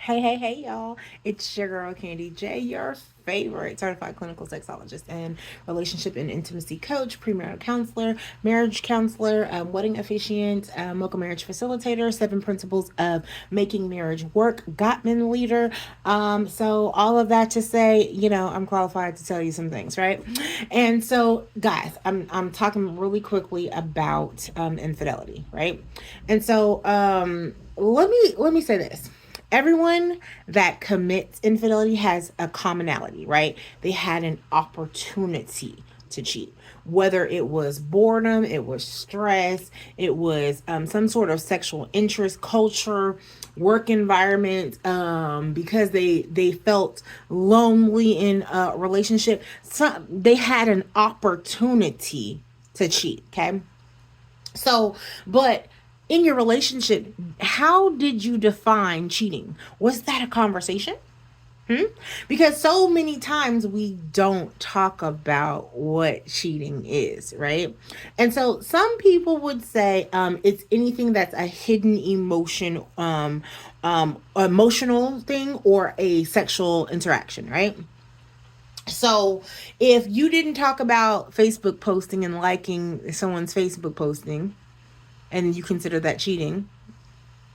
Hey, y'all. It's your girl, Candy J, your favorite certified clinical sexologist and relationship and intimacy coach, premarital counselor, marriage counselor, wedding officiant, mocha marriage facilitator, 7 principles of making marriage work, Gottman leader. So, all of that to say, I'm qualified to tell you some things, right? And so, guys, I'm talking really quickly about infidelity, right? And so, let me say this. Everyone that commits infidelity has a commonality, right? They had an opportunity to cheat. Whether it was boredom, it was stress, it was some sort of sexual interest, culture, work environment, because they felt lonely in a relationship. They had an opportunity to cheat. Okay, so, but in your relationship, how did you define cheating? Was that a conversation? Because so many times we don't talk about what cheating is, right? And so some people would say it's anything that's a hidden emotional thing or a sexual interaction, right? So if you didn't talk about Facebook posting and liking someone's Facebook posting, and you consider that cheating,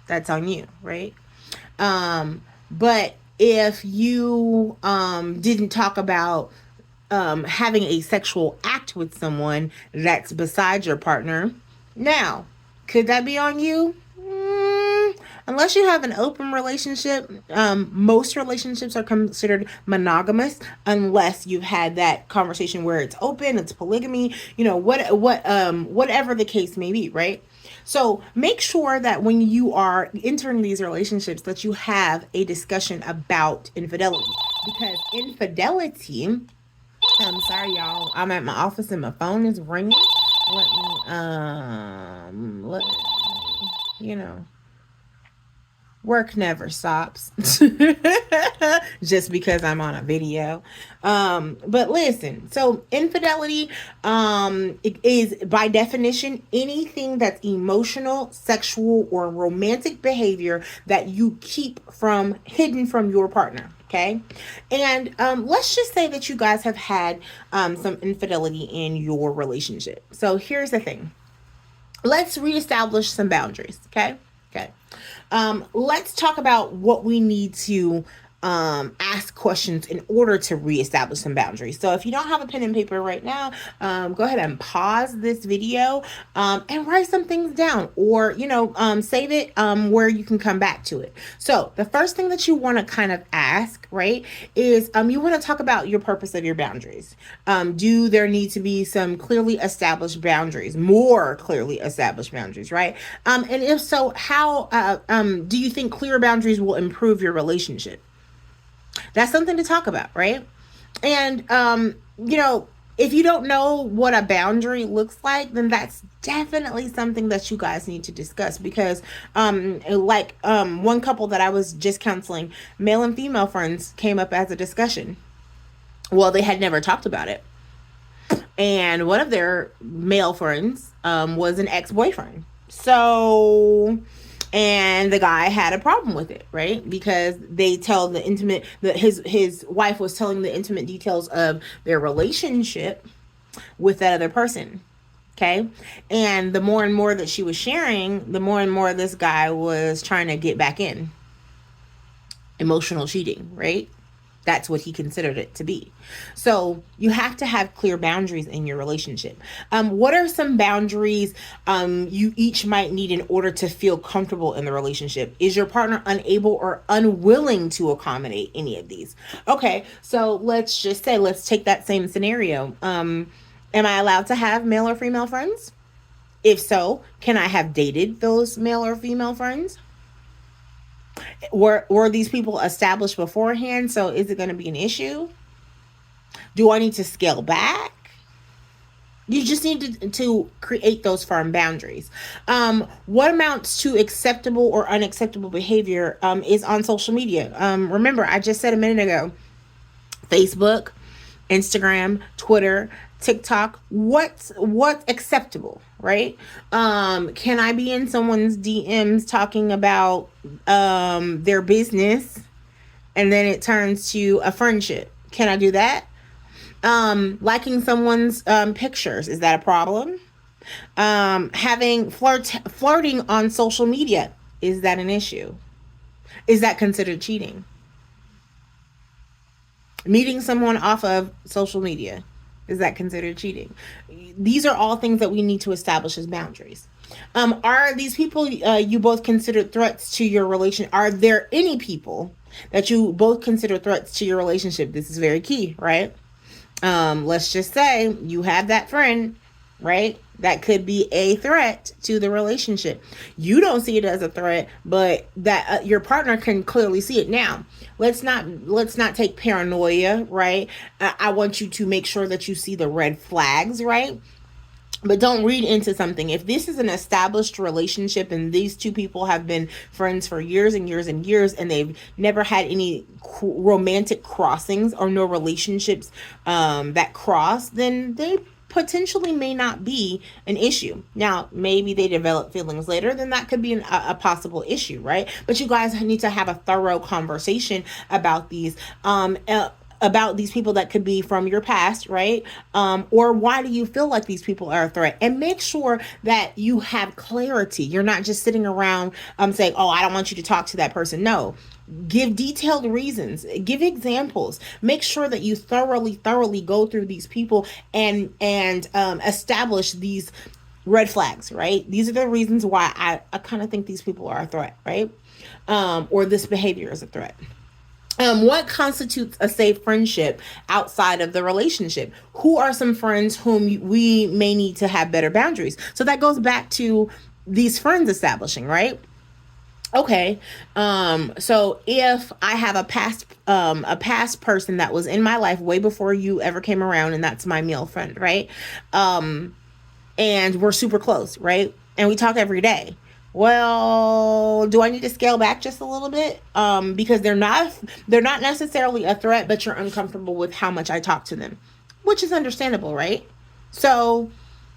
that's on you, right? But if you didn't talk about having a sexual act with someone that's beside your partner, now, could that be on you? Unless you have an open relationship, most relationships are considered monogamous unless you've had that conversation where it's open, it's polygamy, whatever the case may be, right? So make sure that when you are entering these relationships that you have a discussion about infidelity, because infidelity, I'm sorry y'all, I'm at my office and my phone is ringing. Let me you know work never stops just because I'm on a video. But listen, so infidelity it is by definition anything that's emotional, sexual, or romantic behavior that you keep from hidden from your partner. Okay. And let's just say that you guys have had some infidelity in your relationship. So here's the thing, let's reestablish some boundaries. Okay. Okay. Let's talk about what we need to ask questions in order to reestablish some boundaries. So if you don't have a pen and paper right now, go ahead and pause this video and write some things down, or save it where you can come back to it. So the first thing that you want to kind of ask, right, is you want to talk about your purpose of your boundaries. Do there need to be some clearly established boundaries, more clearly established boundaries, right? And if so, how do you think clear boundaries will improve your relationship? That's something to talk about, right? And if you don't know what a boundary looks like, then that's definitely something that you guys need to discuss, because one couple that I was just counseling, male and female friends, came up as a discussion. Well, they had never talked about it, and one of their male friends was an ex-boyfriend. So, and the guy had a problem with it, right? Because they tell the intimate that his wife was telling the intimate details of their relationship with that other person. Okay. And the more and more that she was sharing, the more and more this guy was trying to get back in. Emotional cheating, right? That's what he considered it to be. So you have to have clear boundaries in your relationship. What are some boundaries you each might need in order to feel comfortable in the relationship? Is your partner unable or unwilling to accommodate any of these? Okay, so let's just say, let's take that same scenario. Am I allowed to have male or female friends? If so, can I have dated those male or female friends? Were these people established beforehand? So is it going to be an issue? Do I need to scale back? You just need to create those firm boundaries. What amounts to acceptable or unacceptable behavior is on social media? Remember, I just said a minute ago, Facebook, Instagram, Twitter, TikTok, what's acceptable, right? Can I be in someone's DMs talking about their business and then it turns to a friendship? Can I do that? Liking someone's pictures, is that a problem? Having flirting on social media, is that an issue? Is that considered cheating? Meeting someone off of social media, is that considered cheating? These are all things that we need to establish as boundaries. Are these people you both consider threats to your relation? Are there any people that you both consider threats to your relationship? This is very key, right? Let's just say you have that friend, right? That could be a threat to the relationship. You don't see it as a threat, but that your partner can clearly see it. Now, let's not take paranoia, right? I want you to make sure that you see the red flags, right? But don't read into something. If this is an established relationship and these two people have been friends for years and years and years and they've never had any romantic crossings or no relationships that cross, then they potentially may not be an issue. Now, maybe they develop feelings later, then that could be a possible issue, right? But you guys need to have a thorough conversation about these people that could be from your past, right? Or why do you feel like these people are a threat? And make sure that you have clarity. You're not just sitting around saying, oh, I don't want you to talk to that person. No. Give detailed reasons, give examples, make sure that you thoroughly go through these people and establish these red flags, right? These are the reasons why I kind of think these people are a threat, right? Or this behavior is a threat. What constitutes a safe friendship outside of the relationship? Who are some friends whom we may need to have better boundaries? So that goes back to these friends establishing, right? Okay. So if I have a past person that was in my life way before you ever came around, and that's my male friend, right? And we're super close, right? And we talk every day. Well, do I need to scale back just a little bit? Because they're not necessarily a threat, but you're uncomfortable with how much I talk to them, which is understandable, right? So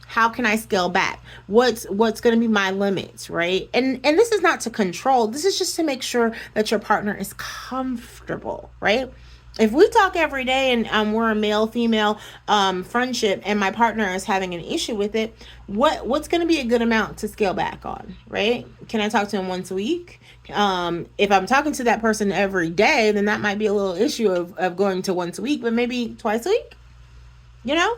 how can I scale back? What's going to be my limits, right? And this is not to control. This is just to make sure that your partner is comfortable, right? If we talk every day and we're a male female friendship and my partner is having an issue with it, what's going to be a good amount to scale back on, right? Can I talk to him once a week? If I'm talking to that person every day, then that might be a little issue of going to once a week, but maybe twice a week, you know?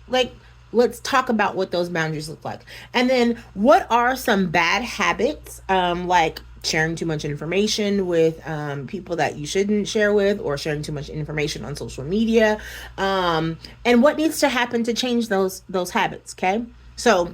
Like, let's talk about what those boundaries look like. And then what are some bad habits, like sharing too much information with people that you shouldn't share with, or sharing too much information on social media, and what needs to happen to change those habits. Okay, so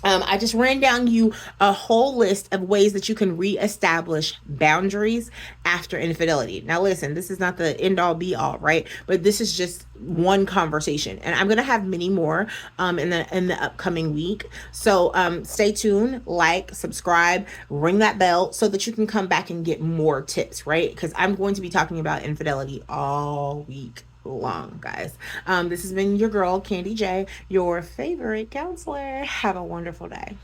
I just ran down you a whole list of ways that you can reestablish boundaries after infidelity. Now, listen, this is not the end all be all, right? But this is just one conversation, and I'm gonna have many more in the upcoming week. So stay tuned, like, subscribe, ring that bell so that you can come back and get more tips, right? Because I'm going to be talking about infidelity all week long, guys. This has been your girl, Candy J, your favorite counselor. Have a wonderful day.